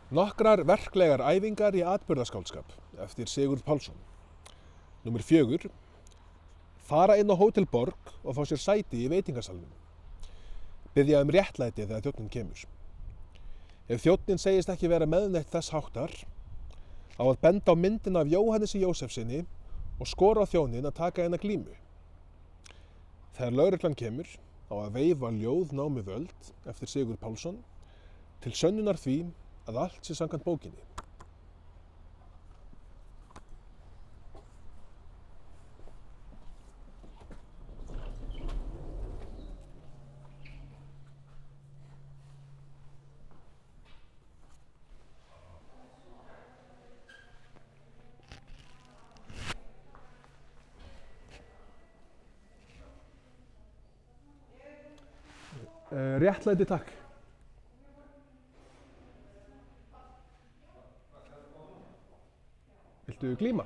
Nokkrar verklegar æfingar í atburðaskáldskap eftir Sigurð Pálsson. Númer 4. Fara inn á Hótel Borg og fá sér sæti í veitingasalnum. Biðja réttlæti þegar þjónninn kemur. Ef þjónninn segist ekki vera meðneitt þess háttar, á að benda á myndina af Jóhannesi Jósefssyni og skora á þjónninn að taka eina glímu. Þegar lögreglan kemur, á að veifa ljóð námi völd eftir Sigurð Pálsson til sönnunar því að allt sé samkvæmt bókinni. Réttlæti takk. Viltu glíma?